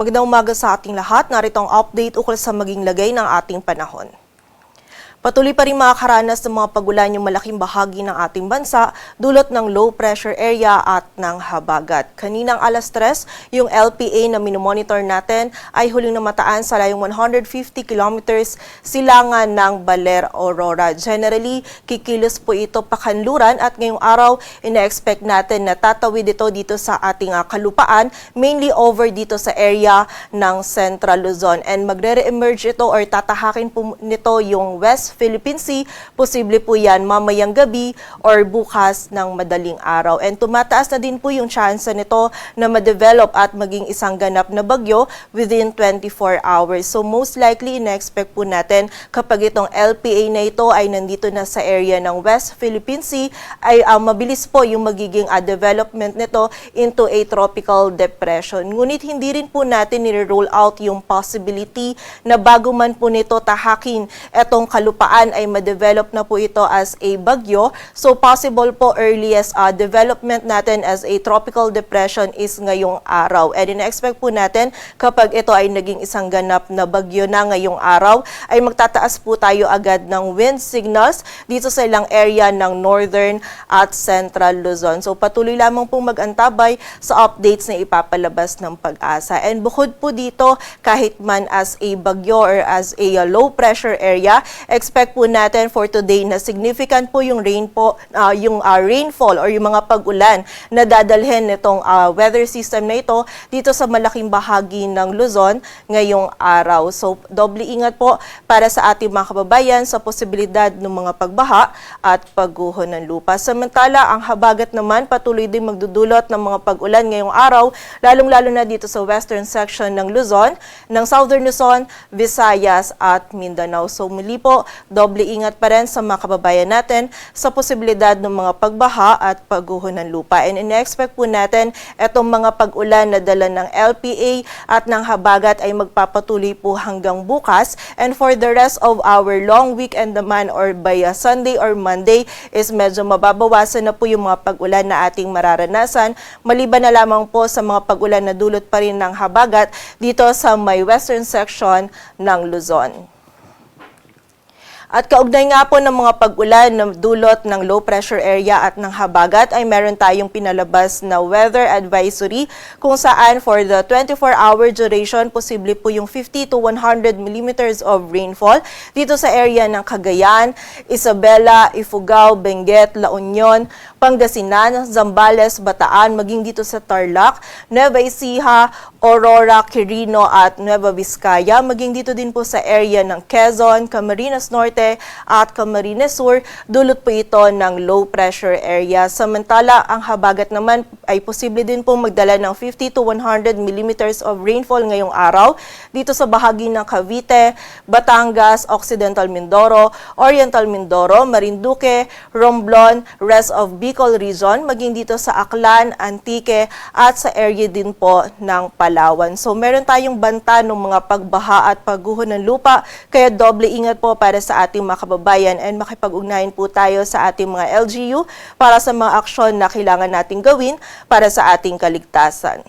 Magandang umaga sa ating lahat. Narito ang update ukol sa maging lagay ng ating panahon. Patuloy pa rin makakaranas ng mga pagulan yung malaking bahagi ng ating bansa dulot ng low pressure area at ng habagat. Kaninang alas 3, yung LPA na minomonitor natin ay huling namataan sa layong 150 kilometers silangan ng Baler, Aurora. Generally, kikilos po ito pakanluran at ngayong araw, ina-expect natin na tatawid ito dito sa ating kalupaan, mainly over dito sa area ng Central Luzon. And magre-emerge ito or tatahakin po nito yung West Philippine Sea, posible po yan mamayang gabi or bukas ng madaling araw. And tumataas na din po yung chance nito na ma-develop at maging isang ganap na bagyo within 24 hours. So most likely, ina-expect po natin kapag itong LPA na ito ay nandito na sa area ng West Philippine Sea, ay mabilis po yung magiging development nito into a tropical depression. Ngunit hindi rin po natin nire-roll out yung possibility na bago man po nito tahakin etong kalupaan ay ma-develop na po ito as a bagyo. So possible po earliest development natin as a tropical depression is ngayong araw. And ina-expect po natin kapag ito ay naging isang ganap na bagyo na ngayong araw, ay magtataas po tayo agad ng wind signals dito sa ilang area ng northern at central Luzon. So patuloy lamang po mag-antabay sa updates na ipapalabas ng Pag-asa. And bukod po dito, kahit man as a bagyo or as a low pressure area, expect po natin for today na significant po yung rainfall or yung mga pag-ulan na dadalhin nitong weather system na ito dito sa malaking bahagi ng Luzon ngayong araw. So doble ingat po para sa ating mga kababayan sa posibilidad ng mga pagbaha at pagguho ng lupa. Samantala, ang habagat naman patuloy din magdudulot ng mga pag-ulan ngayong araw, lalong-lalo na dito sa western section ng Luzon, ng southern Luzon, Visayas at Mindanao. So muli po, doble ingat pa rin sa mga kababayan natin sa posibilidad ng mga pagbaha at pagguho ng lupa. And ina-expect po natin itong mga pag-ulan na dala ng LPA at ng habagat ay magpapatuloy po hanggang bukas. And for the rest of our long weekend naman or by Sunday or Monday is medyo mababawasan na po yung mga pag-ulan na ating mararanasan. Maliban na lamang po sa mga pag-ulan na dulot pa rin ng habagat dito sa may western section ng Luzon. At kaugnay nga po ng mga pag-ulan na dulot ng low pressure area at ng habagat ay meron tayong pinalabas na weather advisory kung saan for the 24-hour duration, posible po yung 50 to 100 millimeters of rainfall dito sa area ng Cagayan, Isabela, Ifugao, Benguet, La Union, Pangasinan, Zambales, Bataan, maging dito sa Tarlac, Nueva Ecija, Aurora, Quirino at Nueva Vizcaya, maging dito din po sa area ng Quezon, Camarines Norte at Camarines Sur, dulot po ito ng low pressure area. Samantala, ang habagat naman ay posible din po magdala ng 50 to 100 millimeters of rainfall ngayong araw dito sa bahagi ng Cavite, Batangas, Occidental Mindoro, Oriental Mindoro, Marinduque, Romblon, rest of Bicol Region, maging dito sa Aklan, Antique at sa area din po ng Palawan. So meron tayong banta ng mga pagbaha at pagguho ng lupa, kaya doble ingat po para sa ating mga kababayan and makipag-ugnayan po tayo sa ating mga LGU para sa mga aksyon na kailangan nating gawin para sa ating kaligtasan.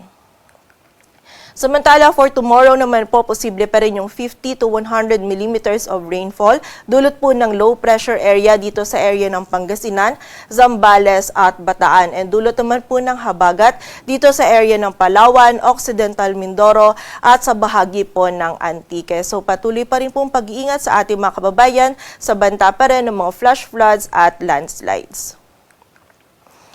Samantala, for tomorrow naman po, posible pa rin yung 50 to 100 millimeters of rainfall. Dulot po ng low pressure area dito sa area ng Pangasinan, Zambales at Bataan. And dulot naman po ng habagat dito sa area ng Palawan, Occidental Mindoro at sa bahagi po ng Antique. So patuloy pa rin pong pag-iingat sa ating mga kababayan sa banta pa rin ng mga flash floods at landslides.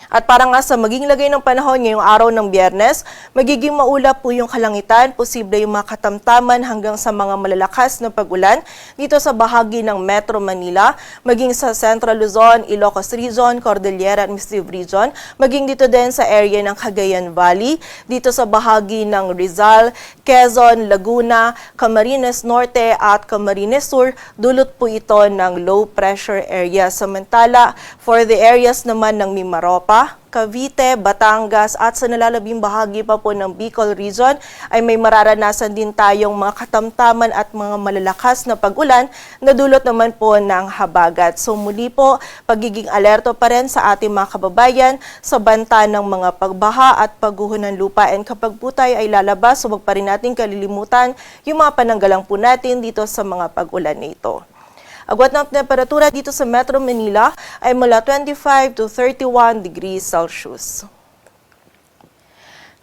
At para nga sa maging lagay ng panahon ngayong araw ng Biyernes, magiging maulap po yung kalangitan, posible yung mga katamtaman hanggang sa mga malalakas na pag-ulan dito sa bahagi ng Metro Manila, maging sa Central Luzon, Ilocos Region, Cordillera at Missive Region, maging dito din sa area ng Cagayan Valley, dito sa bahagi ng Rizal, Quezon, Laguna, Camarines Norte at Camarines Sur, dulot po ito ng low pressure area. Samantala, for the areas naman ng Mimaropa, Manila, Cavite, Batangas at sa nalalabing bahagi pa po ng Bicol Region ay may mararanasan din tayong mga katamtaman at mga malalakas na pag-ulan na dulot naman po ng habagat. So muli po, pagiging alerto pa rin sa ating mga kababayan sa banta ng mga pagbaha at pagguho ng lupa. And kapag po tayo ay lalabas, huwag pa rin natin kalilimutan yung mga pananggalang po natin dito sa mga pag-ulan na ito. Agwat ng temperatura dito sa Metro Manila ay mula 25 to 31 degrees Celsius.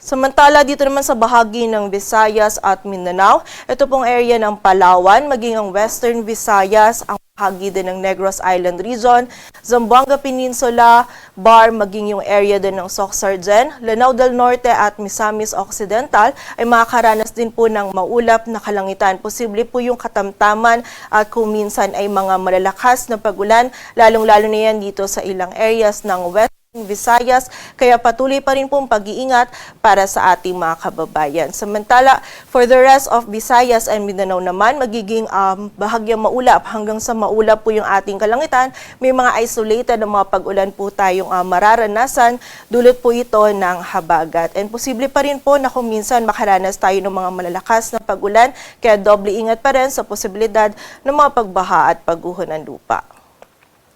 Samantala, dito naman sa bahagi ng Visayas at Mindanao, ito pong area ng Palawan, maging ang Western Visayas, ang bahagi din ng Negros Island Region, Zamboanga Peninsula, Bar, maging yung area din ng Soc-Sargen, Lanao del Norte at Misamis Occidental ay makakaranas din po ng maulap na kalangitan. Posible po yung katamtaman at kung minsan ay mga malalakas na pagulan, lalong-lalo na yan dito sa ilang areas ng West Visayas, kaya patuloy pa rin pong pag-iingat para sa ating mga kababayan. Samantala, for the rest of Visayas and Mindanao naman, magiging bahagyang maulap hanggang sa maulap po yung ating kalangitan. May mga isolated na mga pag-ulan po tayong mararanasan, dulot po ito ng habagat. And posible pa rin po na kung minsan makaranas tayo ng mga malalakas na pag-ulan, kaya doble ingat pa rin sa posibilidad ng mga pagbaha at pagguho ng lupa.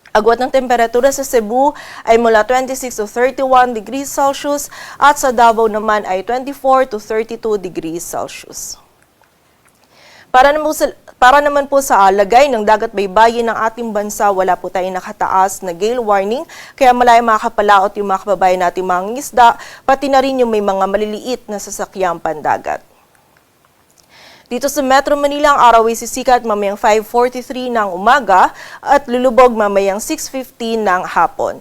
Agwat ng temperatura sa Cebu ay mula 26 to 31 degrees Celsius at sa Davao naman ay 24 to 32 degrees Celsius. Para naman po sa lagay ng dagat baybayin ng ating bansa, wala po tayong nakataas na gale warning, kaya malaya makakapalaot yung mga kababayan natin mga ngisda, pati na rin yung may mga maliliit na sasakyang pandagat. Dito sa Metro Manila, ang araw ay sisikat mamayang 5:43 ng umaga at lulubog mamayang 6:15 ng hapon.